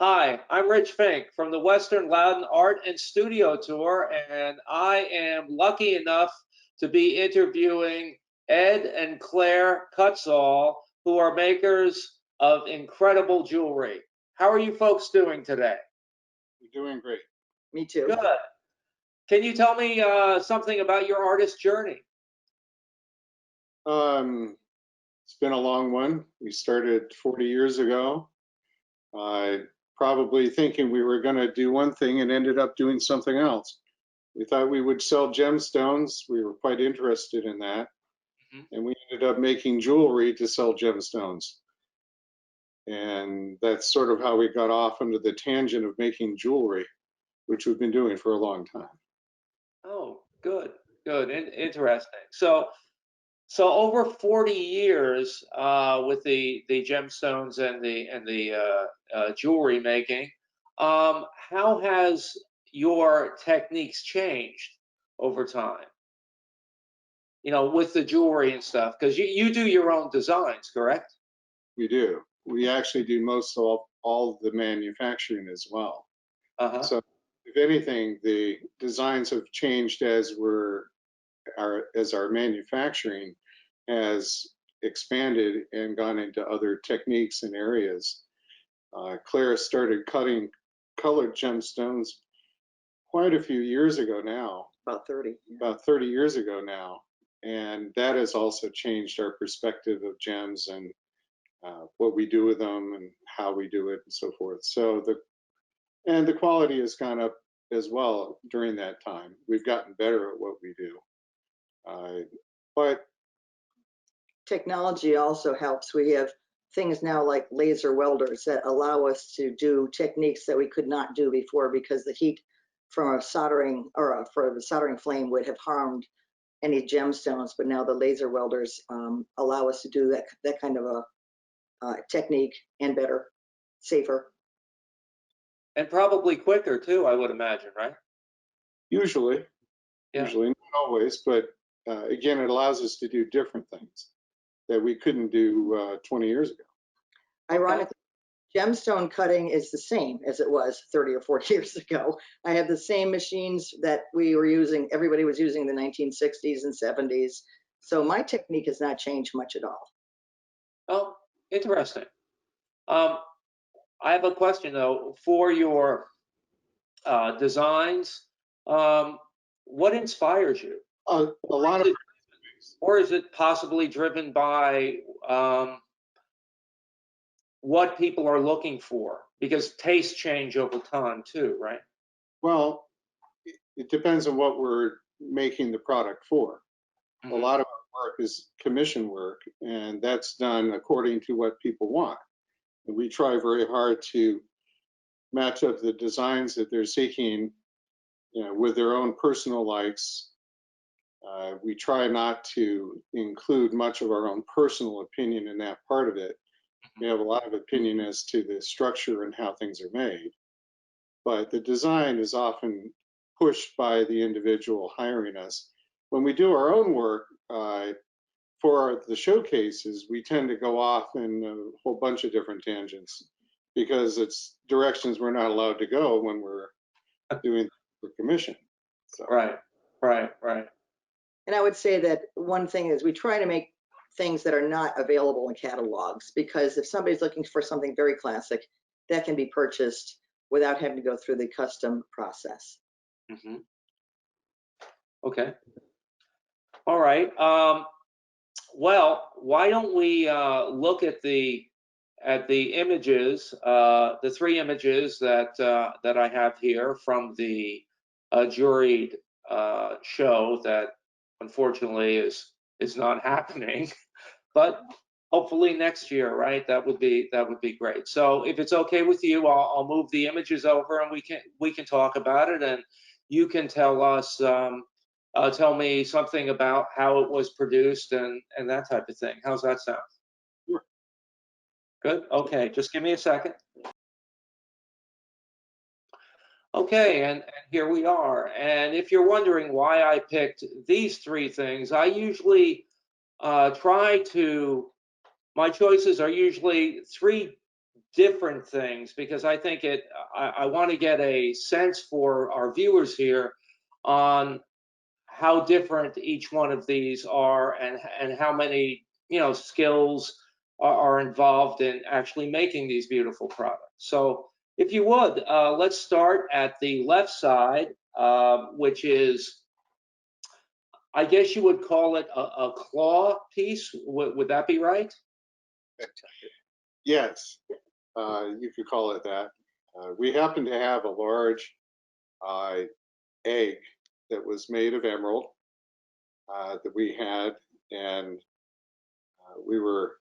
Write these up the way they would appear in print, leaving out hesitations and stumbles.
Hi, I'm Rich Fink from the Western Loudon Art and Studio Tour, and I am lucky enough to be interviewing Ed and Claire Cutshall, who are makers of incredible jewelry. How are you folks doing today? We're doing great. Me too. Good. Can you tell me something about your artist journey? It's been a long one. We started 40 years ago. Probably thinking we were going to do one thing and ended up doing something else. We thought we would sell gemstones. We were quite interested in that. And we ended up making jewelry to sell gemstones. And that's sort of how we got off into the tangent of making jewelry, which we've been doing for a long time. Oh, good, good, interesting. So over 40 years with the gemstones and the jewelry making, how has your techniques changed over time? You know, with the jewelry and stuff, because you do your own designs, correct? We do. We actually do most of all of the manufacturing as well. So if anything, the designs have changed as our manufacturing has expanded and gone into other techniques and areas. Claire started cutting colored gemstones quite a few years ago now. About 30. About 30 years ago now. And that has also changed our perspective of gems and what we do with them and how we do it and so forth. So the quality has gone up as well during that time. We've gotten better at what we do. But technology also helps. We have things now like laser welders that allow us to do techniques that we could not do before because the heat from a soldering or for the soldering flame would have harmed any gemstones. But now the laser welders allow us to do that kind of a technique, and better, safer. And probably quicker too, I would imagine, right? Usually, yeah. Usually, not always, but again, it allows us to do different things that we couldn't do 20 years ago. Ironically, gemstone cutting is the same as it was 30 or 40 years ago. I have the same machines that we were using, everybody was using in the 1960s and 70s. So my technique has not changed much at all. Oh, interesting. I have a question though for your designs. What inspires you? A lot of, or is it possibly driven by what people are looking for? Because tastes change over time too, right? Well, it depends on what we're making the product for. A lot of our work is commission work, and that's done according to what people want. And we try very hard to match up the designs that they're seeking, with their own personal likes. We try not to include much of our own personal opinion in that part of it. We have a lot of opinion as to the structure and how things are made, but the design is often pushed by the individual hiring us. When we do our own work, for the showcases, we tend to go off in a whole bunch of different tangents because it's directions we're not allowed to go when we're doing the commission. So. Right. And I would say that one thing is we try to make things that are not available in catalogs, because if somebody's looking for something very classic, that can be purchased without having to go through the custom process. Okay. All right. Well, why don't we look at the images, the three images that I have here from the juried show that unfortunately is not happening, but hopefully next year, right? That would be great. So if it's okay with you, I'll move the images over and we can talk about it, and you can tell us, tell me something about how it was produced and that type of thing. How's that sound? Sure. Good. Okay, just give me a second. Okay, and here we are. And if you're wondering why I picked these three things, I usually my choices are usually three different things, because I think I want to get a sense for our viewers here on how different each one of these are, and how many, skills are involved in actually making these beautiful products. So if you would, let's start at the left side, which is, I guess you would call it a claw piece. Would that be right? Yes, you could call it that. We happen to have a large egg that was made of emerald that we had, and we were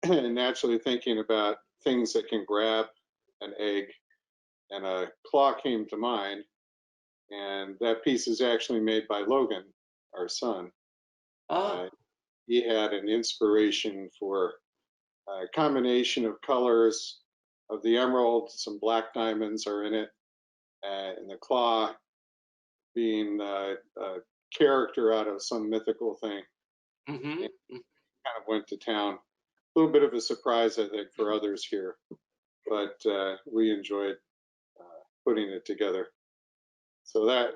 naturally thinking about things that can grab an egg, and a claw came to mind, and that piece is actually made by Logan, our son. Ah, He had an inspiration for a combination of colors of the emerald. Some black diamonds are in it, and the claw being a character out of some mythical thing. mm-hmm. And kind of went to town. A little bit of a surprise, I think, for others here, but we enjoyed putting it together. So that,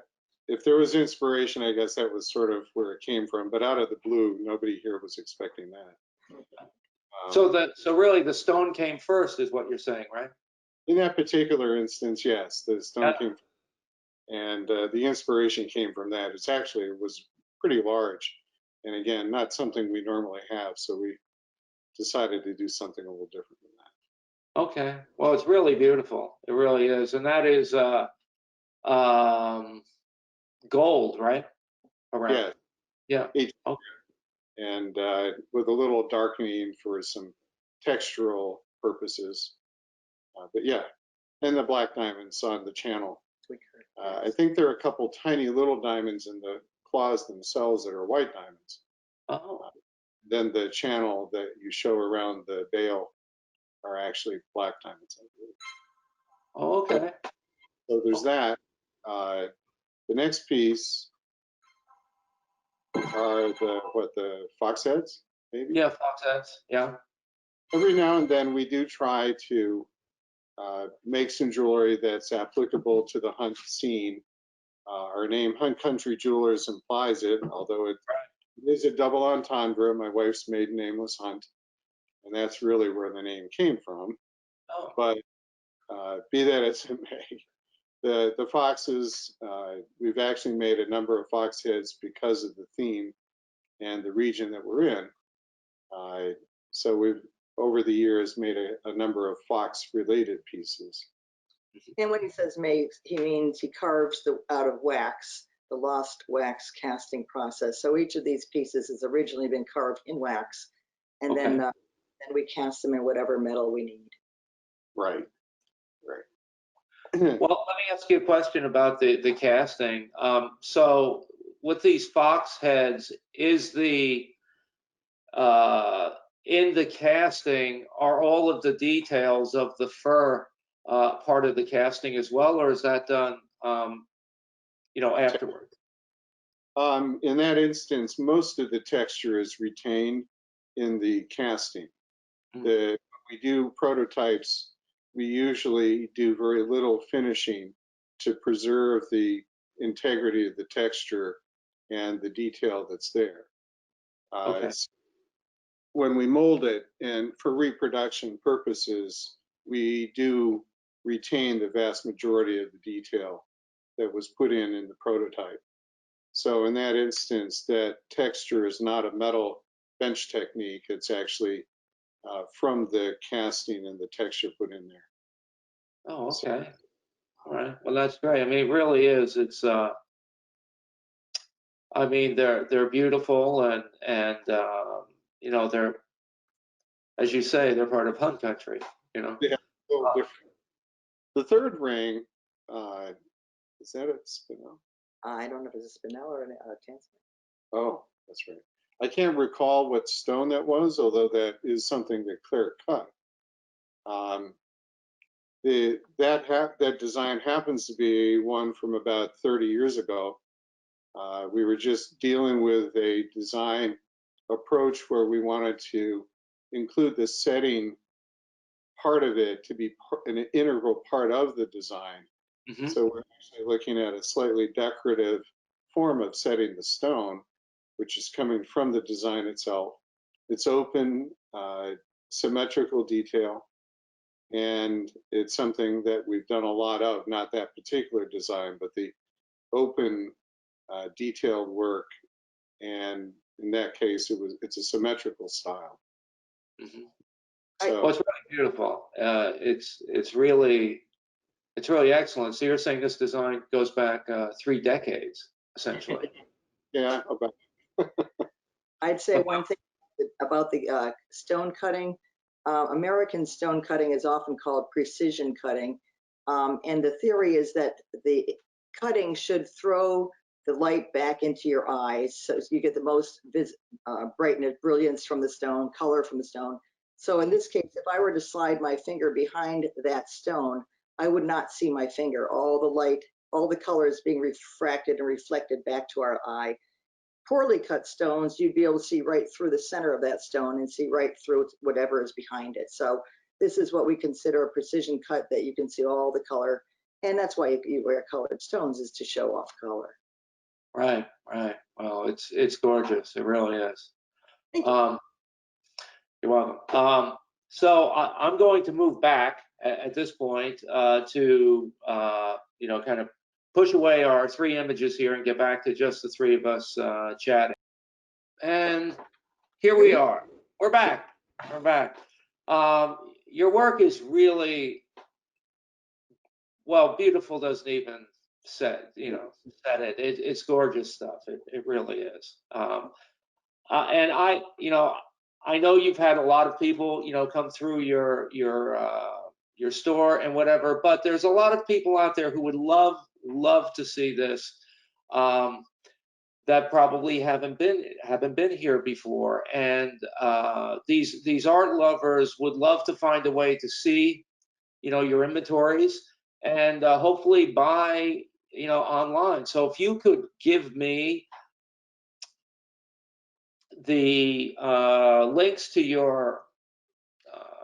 if there was inspiration, I guess that was sort of where it came from. But out of the blue, nobody here was expecting that. So really the stone came first, is what you're saying, right? In that particular instance, yes, the stone Yeah. came, and the inspiration came from that. It was pretty large, and again, not something we normally have, so we decided to do something a little different than that. Okay. Well, it's really beautiful. It really is, and that is gold, right? Around. Yeah, Yeah. Okay. and with a little darkening for some textural purposes. But yeah, and the black diamonds on the channel. I think there are a couple tiny little diamonds in the claws themselves that are white diamonds. Oh. Then the channel that you show around the bail are actually black diamonds, I believe. Oh, okay. So there's that. The next piece are the fox heads, maybe? Yeah, fox heads. Yeah. Every now and then we do try to make some jewelry that's applicable to the hunt scene. Our name, Hunt Country Jewelers, implies it, although it is a double entendre. My wife's maiden name was Hunt, and that's really where the name came from. Oh. But be that as it may, the foxes, we've actually made a number of fox heads because of the theme and the region that we're in. So we've, over the years, made a number of fox-related pieces. And when he says makes, he means he carves out of wax, the lost wax casting process. So each of these pieces has originally been carved in wax, and Okay. then we cast them in whatever metal we need. Right. Well, let me ask you a question about the casting. So with these fox heads, is in the casting, are all of the details of the fur part of the casting as well, or is that done, afterward? In that instance, most of the texture is retained in the casting. When we do prototypes, we usually do very little finishing to preserve the integrity of the texture and the detail that's there. Okay. When we mold it, and for reproduction purposes, we do retain the vast majority of the detail that was put in the prototype. So in that instance, that texture is not a metal bench technique. It's actually from the casting and the texture put in there. Oh, okay. All right. Well, that's great. I mean, it really is. It's I mean, they're beautiful, and they're, as you say, they're part of Hunt Country. Yeah, a little different. The third ring, is that a spinel? I don't know if it's a spinel or a tanzanite. Oh, that's right. I can't recall what stone that was, although that is something that Claire cut. That design happens to be one from about 30 years ago. We were just dealing with a design approach where we wanted to include the setting part of it to be an integral part of the design. Mhm. So we're actually looking at a slightly decorative form of setting the stone, which is coming from the design itself. It's open, symmetrical detail, and it's something that we've done a lot of, not that particular design, but the open detailed work. And in that case, it's a symmetrical style. Mhm. So Well, it's really beautiful. It's really excellent. So you're saying this design goes back 3 decades, essentially. yeah, about I'd say one thing about the stone cutting. American stone cutting is often called precision cutting. And the theory is that the cutting should throw the light back into your eyes so you get the most brightness, brilliance from the stone, color from the stone. So in this case, if I were to slide my finger behind that stone, I would not see my finger. All the light, all the colors being refracted and reflected back to our eye. Poorly cut stones, you'd be able to see right through the center of that stone and see right through whatever is behind it. So this is what we consider a precision cut, that you can see all the color. And that's why you wear colored stones, is to show off color. Right, right. Well, it's gorgeous. It really is. Thank you. You're welcome. So I'm going to move back at this point to kind of push away our 3 images here and get back to just the 3 of us chatting. And here we are. We're back. We're back. Your work is really, well, beautiful doesn't even said it. It's gorgeous stuff. It really is. And I know you've had a lot of people, come through your store and whatever, but there's a lot of people out there who would love to see this, that probably haven't been here before. And these art lovers would love to find a way to see, your inventories, and hopefully buy, online. So if you could give me the links to your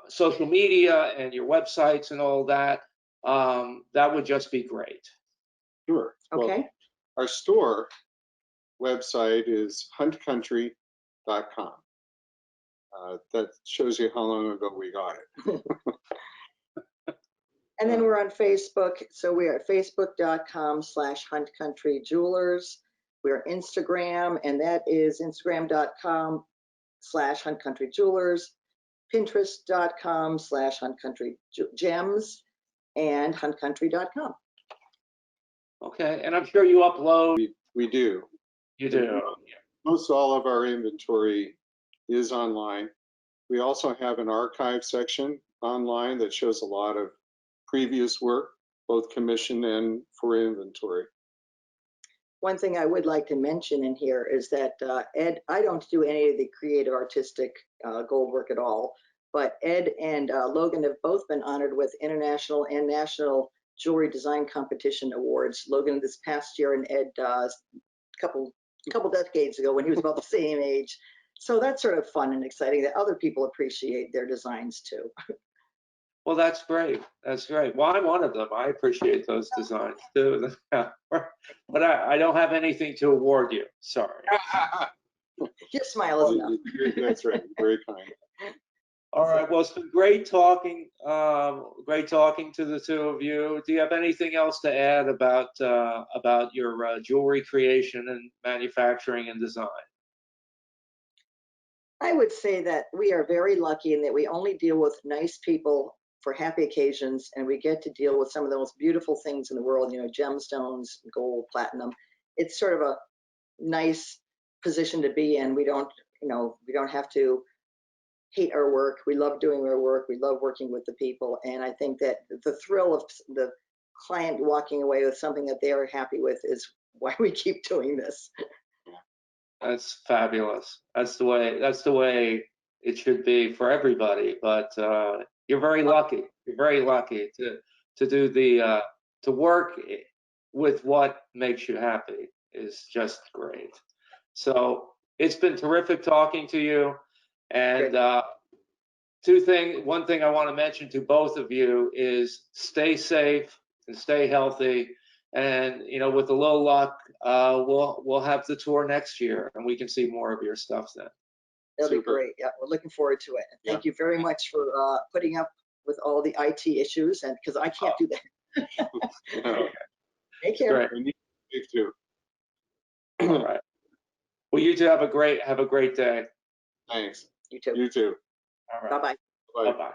social media and your websites and all that, that would just be great. sure. Okay. Well, our store website is huntcountry.com. That shows you how long ago we got it. And then we're on Facebook. So we are at facebook.com/huntcountryjewelers. We're Instagram, and that is instagram.com/huntcountryjewelers, pinterest.com/huntcountrygems, and huntcountry.com. Okay, and I'm sure you upload. We do. You do. Most all of our inventory is online. We also have an archive section online that shows a lot of previous work, both commissioned and for inventory. One thing I would like to mention in here is that Ed, I don't do any of the creative artistic gold work at all, but Ed and Logan have both been honored with international and national jewelry design competition awards. Logan this past year, and Ed a couple decades ago when he was about the same age. So that's sort of fun and exciting that other people appreciate their designs too. Well, that's great. That's great. Well, I'm one of them. I appreciate those designs too. But I don't have anything to award you. Sorry. Your smile is enough. That's right. Very kind. All right. Well, it's been great talking. Great talking to the 2 of you. Do you have anything else to add about your jewelry creation and manufacturing and design? I would say that we are very lucky in that we only deal with nice people for happy occasions, and we get to deal with some of the most beautiful things in the world, gemstones, gold, platinum. It's sort of a nice position to be in. We don't have to hate our work. We love doing our work. We love working with the people. And I think that the thrill of the client walking away with something that they are happy with is why we keep doing this. That's fabulous. That's the way it should be for everybody. But you're very lucky. You're very lucky to do to work with what makes you happy is just great. So it's been terrific talking to you, and One thing I want to mention to both of you is stay safe and stay healthy. And, you know, with a little luck, we'll have the tour next year and we can see more of your stuff then. That'll be Super. great. Yeah, we're looking forward to it. And thank you very much for putting up with all the IT issues, and because I can't do that. Okay. Take care. Great. And you too. All right. Well, you two have a great day. Thanks. You too. You too. All right. Bye-bye. Bye. Bye-bye.